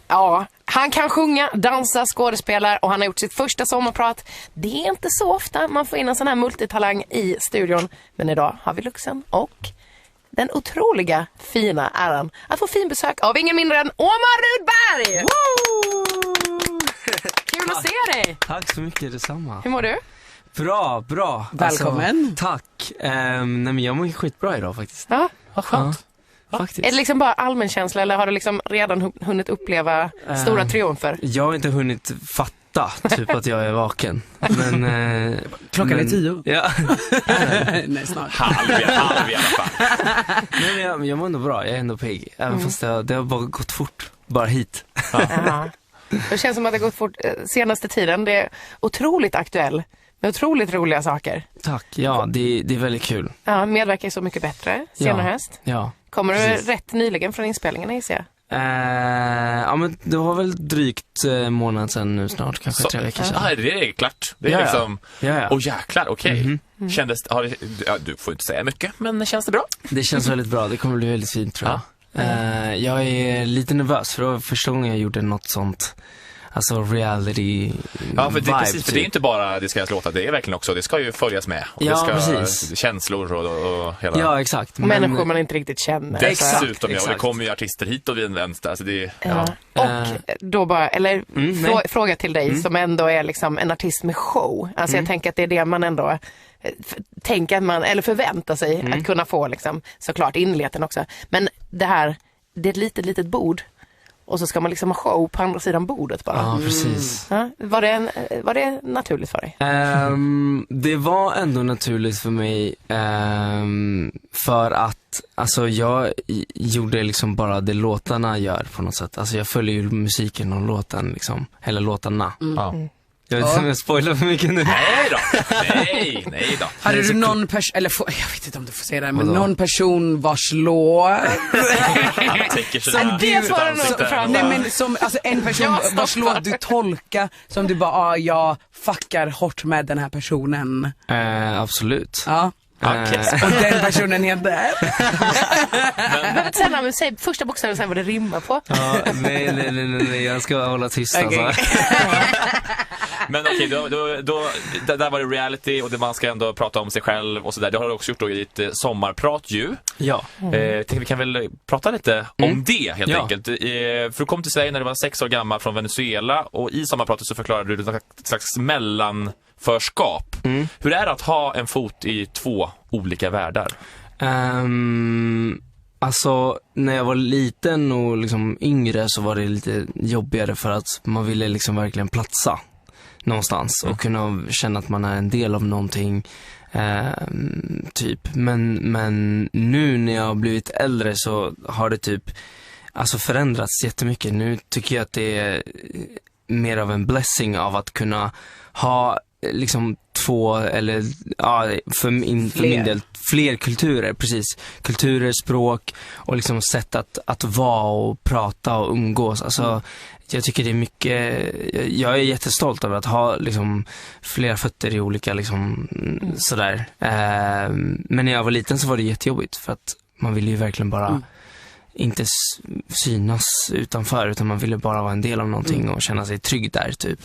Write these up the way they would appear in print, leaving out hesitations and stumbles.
Ja, han kan sjunga, dansa, skådespela och han har gjort sitt första sommarprat. Det är inte så ofta man får in en sån här multitalang i studion. Men idag har vi luxen och den otroliga fina äran att få fin besök av ingen mindre än Omar Rudberg! Kul att se dig! Tack så mycket, detsamma. Hur mår du? Bra. Välkommen. Alltså, tack. Nej, men jag mår skitbra idag faktiskt. Ja, vad skönt. Ja, faktiskt. Är det liksom bara allmän känsla eller har du liksom redan hunnit uppleva stora triumfer? Jag har inte hunnit fatta typ att jag är vaken. Men klockan är 10. Ja. Nej, snart. Halv i alla fall. Nej, men jag mår ändå bra. Jag är ändå pigg. Även fast det har bara gått fort. Bara hit. Ja. Det känns som att det har gått fort senaste tiden. Det är otroligt aktuell. Med otroligt roliga saker. Tack, ja det är väldigt kul. Ja, medverkar Så mycket bättre senare höst. Ja. Kommer du rätt nyligen från inspelningen, gissar jag? Ja, men det var väl drygt månad sedan nu snart, kanske 3 veckor sedan. Ja, det är klart. Det är liksom... Ja. Åh jäklar, okej. Kändes... du får inte säga mycket, men känns det bra? Det känns väldigt bra, det kommer bli väldigt fint tror jag. Jag är lite nervös för det var första gången jag gjorde något sånt. Alltså reality. Ja, för det är precis, typ. för det är inte bara det ska jag låta, det är verkligen också, det ska ju följas med. Och ja, det ska precis. Känslor och hela... Ja, exakt. Människor man inte riktigt känner. Dessutom, ja, och det kommer ju artister hit och vid en vänster. Alltså det, Och då bara, eller fråga till dig som ändå är liksom en artist med show. Alltså jag tänker att det är det man ändå tänker att man, eller förväntar sig att kunna få liksom, såklart inleten också. Men det här, det är ett litet bord. Och så ska man liksom ha show på andra sidan bordet bara. Ja, precis. Ja, var det naturligt för dig? Det var ändå naturligt för mig för att alltså jag gjorde liksom bara det låtarna gör på något sätt. Alltså jag följer ju musiken och låten liksom, eller låtarna. Jag vet inte om jag spoilar för mycket nu. Nej då. Hade du någon person, eller jag vet inte om du får säga det, men någon person vars låt alltså en person vars låt du tolkar som du bara, jag fuckar hårt med den här personen. Absolut. Ja. Och den personen heter Men säg första bokstaven sen vad det rimmar på. Ja, nej, jag ska hålla tyst alltså. Men okej, det där var det reality och det man ska ändå prata om sig själv och sådär. Det har du också gjort då i ditt sommarprat ju. Ja. Vi kan väl prata lite om det helt enkelt. För du kom till Sverige när du var 6 år gammal från Venezuela och i sommarpratet så förklarade du ett slags mellanförskap. Hur är det att ha en fot i 2 olika världar? Alltså när jag var liten och liksom yngre så var det lite jobbigare för att man ville liksom verkligen platsa någonstans och kunna känna att man är en del av någonting typ. Men nu när jag har blivit äldre så har det typ alltså förändrats jättemycket. Nu tycker jag att det är mer av en blessing av att kunna ha liksom 2 eller för min del fler kulturer, precis. Kulturer, språk och liksom sätt att vara och prata och umgås. Alltså jag tycker det är mycket, jag är jättestolt över att ha liksom flera fötter i olika liksom sådär. Men när jag var liten så var det jättejobbigt för att man ville ju verkligen bara inte synas utanför utan man ville bara vara en del av någonting och känna sig trygg där typ.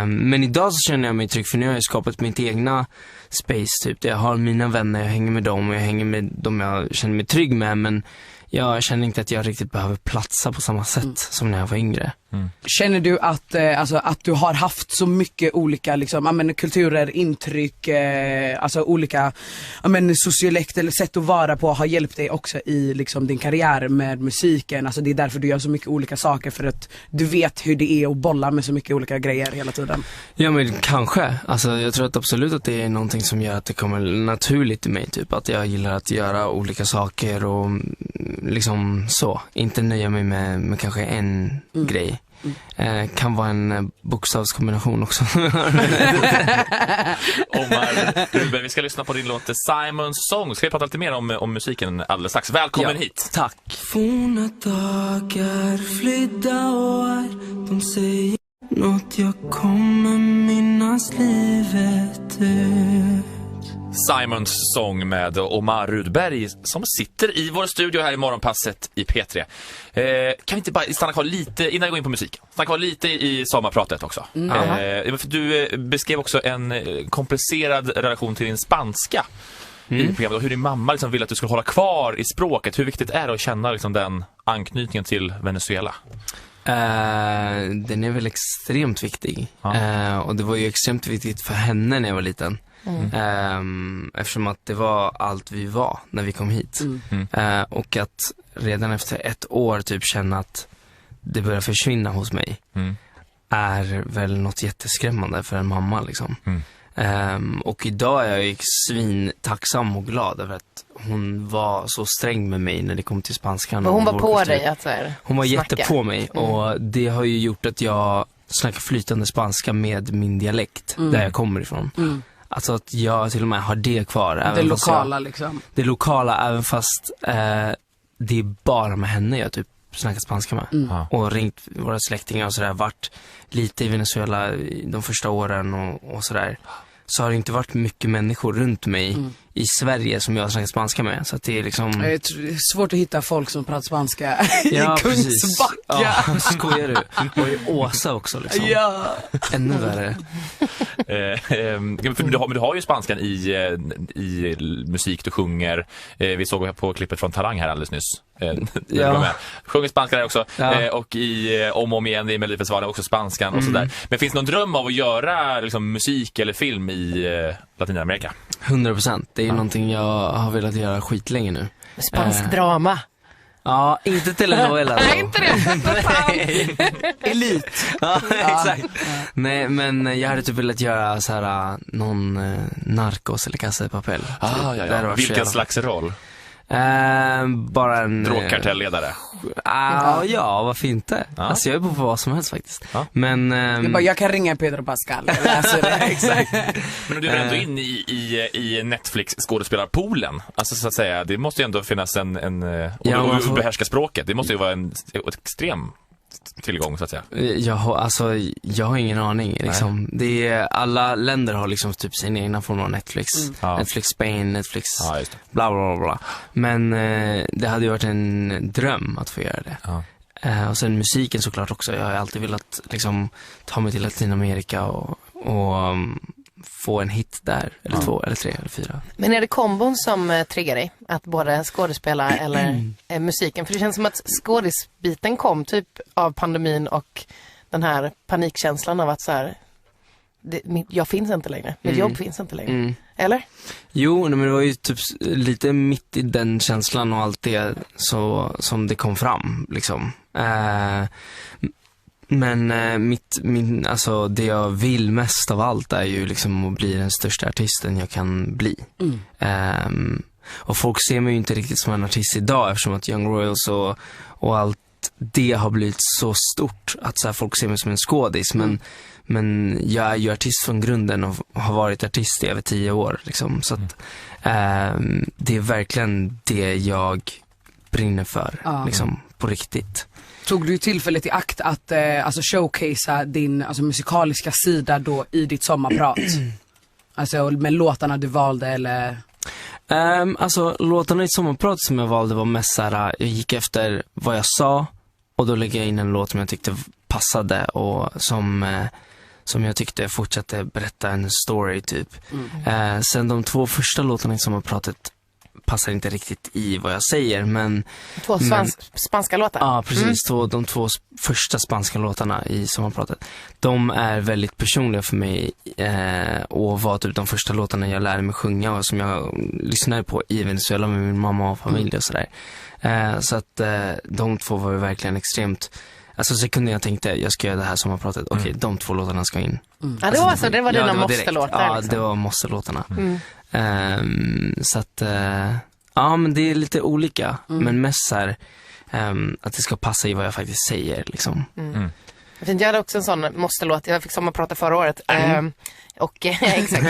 Men idag så känner jag mig trygg för nu har jag skapat mitt egna space typ. Jag har mina vänner, jag hänger med dem och jag hänger med dem jag känner mig trygg med, men jag känner inte att jag riktigt behöver platsa på samma sätt som när jag var yngre. Känner du att, att du har haft så mycket olika liksom, kulturer, intryck, alltså olika sociolekt eller sätt att vara på har hjälpt dig också i liksom, din karriär med musiken? Alltså det är därför du gör så mycket olika saker, för att du vet hur det är att bolla med så mycket olika grejer hela tiden. Ja, men kanske. Alltså jag tror att absolut att det är någonting som gör att det kommer naturligt i mig typ. Att jag gillar att göra olika saker och liksom så. Inte nöja mig med kanske en grej. Kan vara en bokstavskombination också. Omar Rudberg, vi ska lyssna på din låt Simons Song. Ska vi prata lite mer om musiken alldeles strax. Välkommen hit. Tack. Forna dagar, flydda år, de säger något jag kommer minnas livet ut. Simons sång med Omar Rudberg som sitter i vår studio här i Morgonpasset i P3. Kan vi inte bara stanna kvar lite, innan jag går in på musik, stanna kvar lite i sommarpratet också. Du beskrev också en komplicerad relation till din spanska i programmet, och hur din mamma liksom ville att du skulle hålla kvar i språket. Hur viktigt är det att känna liksom den anknytningen till Venezuela? Den är väl extremt viktig. Och det var ju extremt viktigt för henne när jag var liten. Eftersom att det var allt vi var när vi kom hit. Och att redan efter 1 år typ känna att det börjar försvinna hos mig är väl något jätteskrämmande för en mamma liksom. Och idag är jag svintacksam och glad över att hon var så sträng med mig när det kom till spanskan. Och hon var på dig att hon var jätte på mig, och det har ju gjort att jag snackar flytande spanska med min dialekt där jag kommer ifrån. Alltså att jag till och med har det kvar. Det lokala liksom. Det lokala, även fast det är bara med henne jag typ snackat spanska med. Och ringt våra släktingar och sådär. Varit lite i Venezuela de första åren och sådär. Så har det inte varit mycket människor runt mig i Sverige som jag har snackat spanska med. Så att det är liksom... Det är svårt att hitta folk som pratar spanska i Kungsbacka. Ja, skojar du? Och i Åsa också liksom. Ja. Ännu värre. Men du har ju spanskan i musik du sjunger. Vi såg på klippet från Talang här alldeles nyss. Sjunger spanska där också. Och i Om och om igen i Melodifestivalen också spanskan och sådär. Men finns det någon dröm av att göra liksom, musik eller film i Latinamerika? 100%. Det är någonting jag har velat göra skitlänge nu. Spansk drama. Ja, inte telenovela. Nej, inte det. Elit. Ja, exakt. Nej, men jag hade typ velat göra så här någon Narcos eller Casa de Papel. Vilken slags roll? Bara en drogkartellledare. Ja, varför inte? Alltså jag är på vad som helst faktiskt. Men jag kan ringa Pedro Pascal. Exakt. Men du är ändå in i Netflix skådespelarpoolen. Alltså så att säga, det måste ju ändå finnas en och behärska språket. Det måste ju vara en extrem tillgång så att säga. Jag har ingen aning liksom. Det är, alla länder har liksom typ sin egna form av Netflix. Netflix Spain, Netflix bla bla bla. Men det hade ju varit en dröm att få göra det. Och sen musiken såklart också. Jag har alltid velat liksom ta mig till Latinamerika och få en hit där, eller 2, eller 3, eller 4. Men är det kombon som triggar dig? Att både skådespela eller musiken? För det känns som att skådisbiten kom typ av pandemin och den här panikkänslan av att så här, jag finns inte längre. Mitt jobb finns inte längre. Eller? Jo, men det var ju typ lite mitt i den känslan och allt det så, som det kom fram liksom. Men alltså det jag vill mest av allt är ju liksom att bli den största artisten jag kan bli. Och folk ser mig ju inte riktigt som en artist idag eftersom att Young Royals och allt det har blivit så stort att så här, folk ser mig som en skådis. Men jag är ju artist från grunden och har varit artist i över 10 år liksom. Så att det är verkligen det jag brinner för liksom, på riktigt. Tog du tillfället i akt att alltså showcasea din alltså, musikaliska sida då i ditt sommarprat? Alltså med låtarna du valde eller? Alltså låtarna i sommarprat som jag valde var mest såhär, jag gick efter vad jag sa och då lägger jag in en låt som jag tyckte passade och som jag tyckte fortsatte berätta en story typ. Sen de 2 första låtarna i sommarpratet passar inte riktigt i vad jag säger, men 2 spanska låtar. Ja, precis. De 2 första spanska låtarna i sommarpratet. De är väldigt personliga för mig och var typ de första låtarna jag lärde mig sjunga och som jag lyssnade på i Venezuela med min mamma och familj och sådär. Så att de 2 var verkligen extremt. Alltså sekunden jag tänkte jag ska göra det här sommarpratet. Okej, de 2 låtarna ska in. Ja, det var dina måste-låtar. Ja, det var måste-låtarna. Så att ja, men det är lite olika, men mest så här, att det ska passa i vad jag faktiskt säger liksom. Jag hade också en sån måste-låt. Jag fick sommarprata förra året. Och exakt.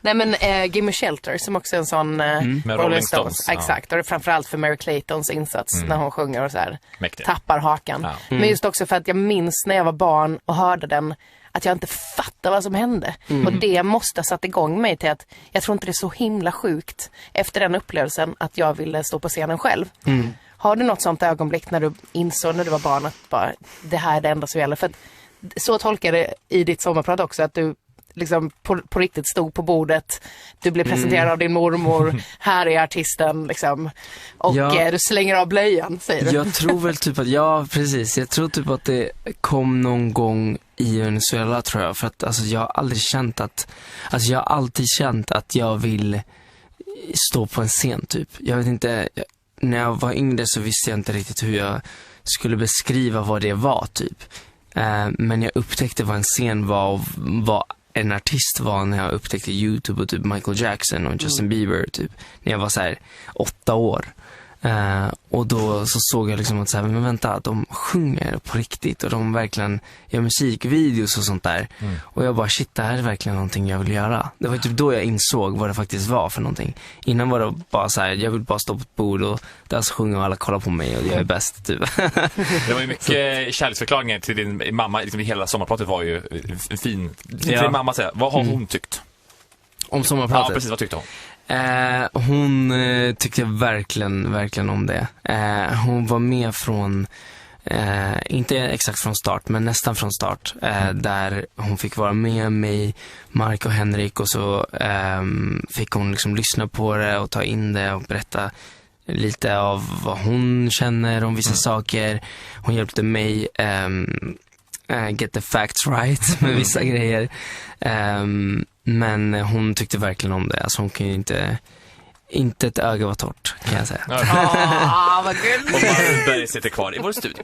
Nej men Gimme Shelter som också är en sån med Rolling Stones. Exakt. Och det är framförallt för Mary Claytons insats när hon sjunger och så här tappar hakan. Men just också för att jag minns när jag var barn och hörde den att jag inte fattar vad som hände. Och det måste ha satt igång mig till att jag tror inte det är så himla sjukt efter den upplevelsen att jag ville stå på scenen själv. Har du något sånt ögonblick när du insåg när du var barn att bara, det här är det enda som gäller? För att, så tolkar det i ditt sommarprat också, att du liksom på riktigt stod på bordet, du blev presenterad av din mormor, här är artisten liksom, och du slänger av blöjan, säger du. Jag tror väl typ att, precis, jag tror typ att det kom någon gång i Venezuela, tror jag, för att alltså, jag har alltid känt att, alltså jag har alltid känt att jag vill stå på en scen typ. Jag vet inte, när jag var yngre så visste jag inte riktigt hur jag skulle beskriva vad det var typ. Men jag upptäckte vad en scen var och vad en artist var när jag upptäckte YouTube och typ Michael Jackson och Justin Bieber typ, när jag var så här 8 år. Och då så såg jag liksom att så här, men vänta, de sjunger på riktigt och de verkligen gör musikvideos och sånt där. Och jag bara, shit, det här är verkligen någonting jag vill göra. Det var typ då jag insåg vad det faktiskt var för någonting. Innan var det bara så här, jag vill bara stå på ett bord och där så sjunger och alla kollar på mig och jag är bäst typ. Det var ju mycket kärleksförklaringar till din mamma, liksom hela sommarpratet var ju fin. Din mamma säger, vad har hon tyckt? Om sommarpratet? Ja, precis, vad tyckte hon? Hon tyckte verkligen om det. Hon var med från inte exakt från start, men nästan från start, där hon fick vara med mig, Mark och Henrik, och så fick hon liksom lyssna på det och ta in det och berätta lite av vad hon känner om vissa saker. Hon hjälpte mig get the facts right med vissa grejer. Men hon tyckte verkligen om det. Alltså hon kan ju inte ett öga var torrt, kan jag säga. Vad gulligt. Och Mark Berg sitter kvar i vår studio.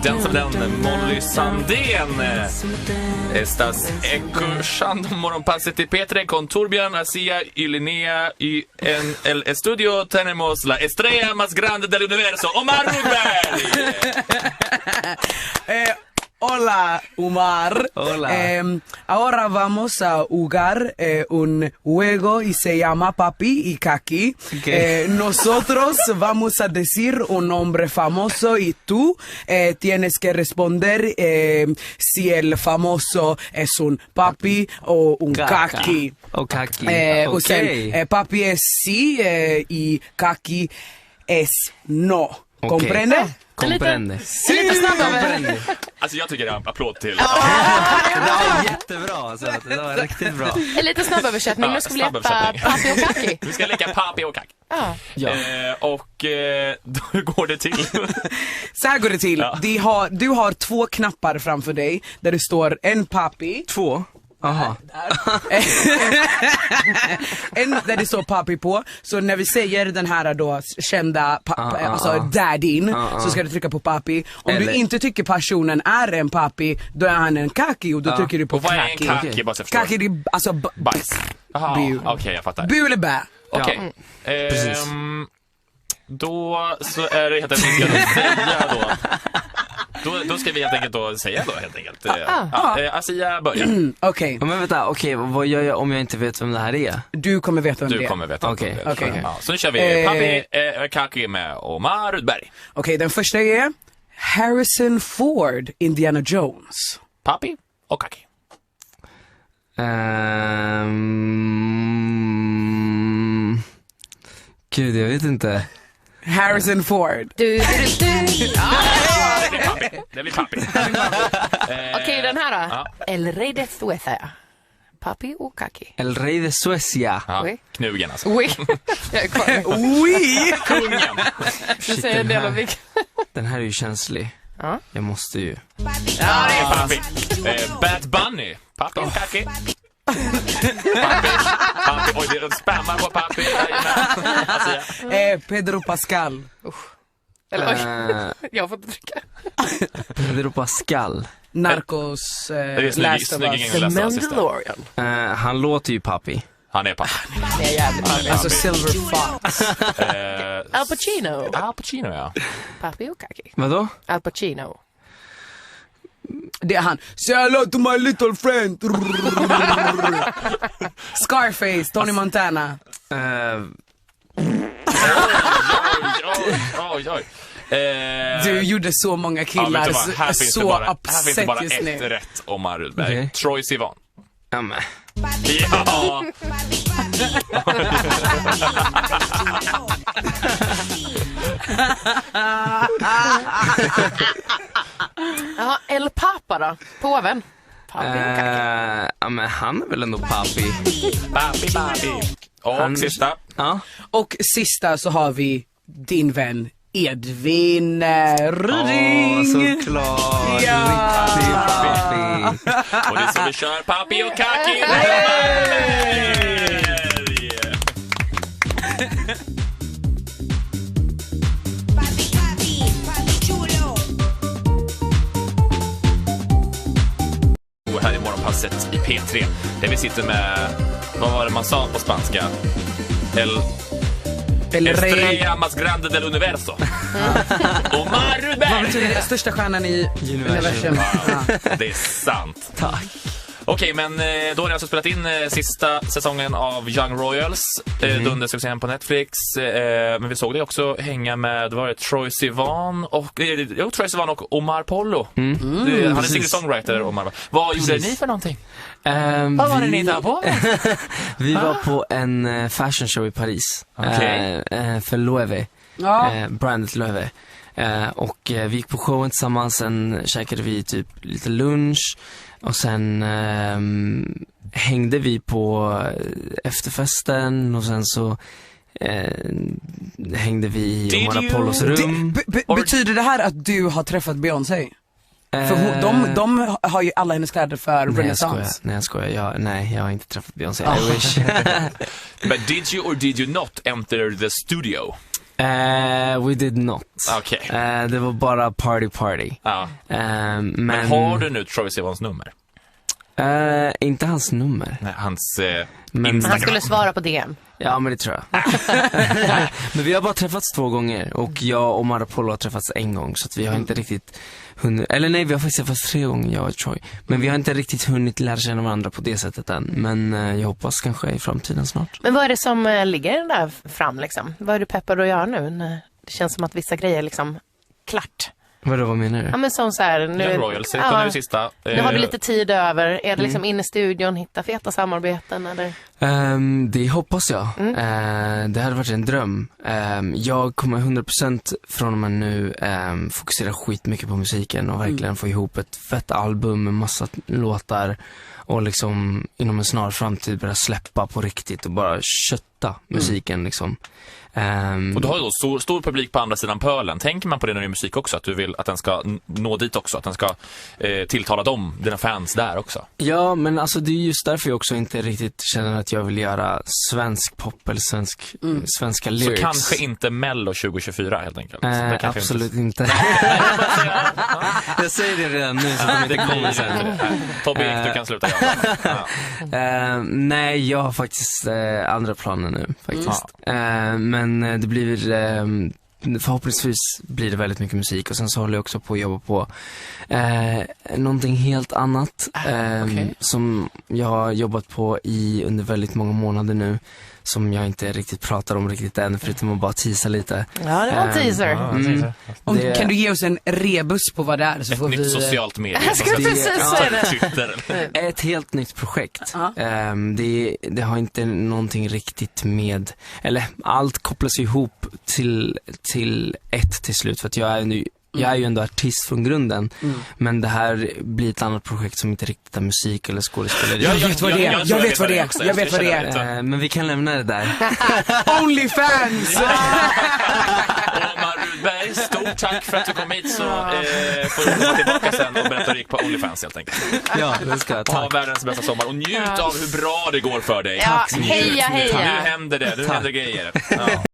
Den som den Molly Sandén Estas escuchando Morgonpasset y Petre con Torbjörn, Asia y Linnea, y en el estudio tenemos la estrella más grande del universo, Omar Rudberg. Hola, Omar. Hola. Ahora vamos a jugar un juego y se llama Papi y Kaki. Okay. Nosotros vamos a decir un nombre famoso y tú tienes que responder si el famoso es un papi o un kaki. O kaki. O sea, papi es sí y kaki es no. Okay. ¿Comprende? Comprende. Lite snabbare. Alltså jag tycker det är en applåd till. Det var jättebra, alltså. Det var riktigt bra. En lite snabböversättning. Nu ska vi leka Papi och Kaki. Vi ska leka Papi och Kaki. Ja. Hur går det till? Så här går det till. Ja. Du har 2 knappar framför dig där det står en papi. 2. Aha. En där det står papi på. Så när vi säger den här då kända alltså daddyn, så ska du trycka på papi. Om du inte tycker personen är en papi, då är han en kaki och då trycker du på och vad är kaki. en kaki? Bara så jag förstår. Kaki, det är alltså bajs. Okej, jag fattar. Bu eller bä. Okej. Precis. Då så är det helt enkelt att säga då ska vi helt enkelt då säga helt enkelt. Asia börjar. Okej. Men vänta, vad gör jag om jag inte vet vem det här är? Du kommer veta vem det är. Du kommer veta. Okej. Ja, så nu kör vi Papi Kaki med Omar Rudberg. Okej, den första är Harrison Ford, Indiana Jones. Papi och Kaki. Gud, jag vet inte. Harrison Ford. Du. Det blir Papi. Okej, den här då. El Rey de Suecia. Papi och Kaki. El Rey de Suecia. Ja, knugen alltså. Oui. Jag är kvar. Oui. Kungen. Du säger en del av vilka. Den här är ju känslig. Ja. Jag måste ju. Ja, det är Papi. Bad Bunny. Papi och Kaki. Papi. Oj, det är spammar på Papi. Pedro Pascal. Eller jag får inte trycka. Pedro Pascal. Narcos, Last of Us. The Mandalorian. Han låter ju papi. Han är pappa. Det är jävligt papi. Alltså Silver Fox. Al Pacino. Al Pacino, ja. Papi och kaki. Vadå? Al Pacino. Det är han. Say hello to my little friend. Scarface, Tony Montana. Oj. Du gjorde så många killar här så finns det bara ett rätt, Omar Rudberg. Okay. Troye Sivan. Ja, men. Ja! Ja, El Papa då? Påven. Papi och kaki. Ja, men han är väl ändå papi. Papi. Och sista. Ja. Och sista så har vi din vän Edvin Ryding. Såklart. Ja. Riktig papi. Och det är så vi kör Papi och kaki. Här i morgonpasset i P3 där vi sitter med, vad var det man sa på spanska? Estrella más grande del universo. Omar Rudberg. Vad betyder det? Största stjärnan i universum. Ja, det är sant. Tack. Okej, men då har ni alltså spelat in sista säsongen av Young Royals, dundersuccén på Netflix. Men vi såg det också hänga med, var det Troye Sivan och Troye Sivan och Omar Pollo. Han är singer-songwriter, Omar. Vad gjorde ni för någonting? Vad var det ni där på? Vi var på en fashion show i Paris. För Loewe. Brandet Loewe. Och vi gick på showen tillsammans. Sen käkade vi typ lite lunch. Och sen hängde vi på efterfesten. Och sen så hängde vi i Omar Pollos rum. Betyder det här att du har träffat Beyoncé? För de har ju alla hennes kläder för Renaissance. Nej, jag skojar. Nej, jag har inte träffat Beyoncé. I wish. But did you or did you not enter the studio? We did not. Okay. Det var bara party. Ja. Men har du nu Troye Sivans nummer? Inte hans nummer. Nej, hans men Instagram. Han skulle svara på DM. Ja, men det tror jag. Men vi har bara träffats 2 gånger. Och jag och Omar Pollo har träffats 1 gång. Så att vi har inte riktigt hunnit. Eller nej, vi har faktiskt träffats 3 gånger, jag och Troy. Men vi har inte riktigt hunnit lära känna varandra på det sättet än. Men jag hoppas kanske i framtiden snart. Men vad är det som ligger där fram liksom? Vad är du peppad att göra nu? Det känns som att vissa grejer är liksom klart. Vad menar du? Ja, men som så här, nu, Young Royals, det sista. Nu har du lite tid över. Är det liksom inne i studion, hitta feta samarbeten eller? Det hoppas jag. Det hade varit en dröm. Jag kommer 100% från och med nu fokusera skitmycket på musiken och verkligen få ihop ett fett album med massa låtar och liksom inom en snar framtid börja släppa på riktigt och bara kötta musiken liksom. Och du har ju då stor publik på andra sidan pölen. Tänker man på det när det är musik också? Att du vill att den ska nå dit också? Att den ska tilltala dem, dina fans där också? Ja, men alltså det är just därför jag också inte riktigt känner att jag vill göra svensk pop eller svenska lyrics. Så kanske inte Mello 2024 helt enkelt? Absolut inte. Jag säger det redan nu så att det kommer sen. Tobbe Ek, du kan sluta göra. Nej, jag har faktiskt andra planer nu faktiskt. Men det blir förhoppningsvis blir det väldigt mycket musik. Och sen så håller jag också på att jobba på någonting helt annat som jag har jobbat på under väldigt många månader nu, som jag inte riktigt pratar om riktigt än, förutom att bara teasa lite. Ja, det var en teaser. Kan du ge oss en rebus på vad det är? Så ett får nytt vi... socialt medie. Jag ska precis säga det. Ett helt nytt projekt. Det har inte någonting riktigt med, eller allt kopplas ihop till ett till slut, för att jag är ju ändå artist från grunden. Men det här blir ett annat projekt som inte riktigt är musik eller skådespeleri. Jag vet vad det är. Men vi kan lämna det där. Onlyfans! Omar Rudberg, stort tack för att du kom hit, så får du komma tillbaka sen och berätta hur det gick på Onlyfans helt enkelt. Ja, det ska jag. Ha världens bästa sommar och njut av hur bra det går för dig. Ja, heja. Nu händer det, grejer. Ja.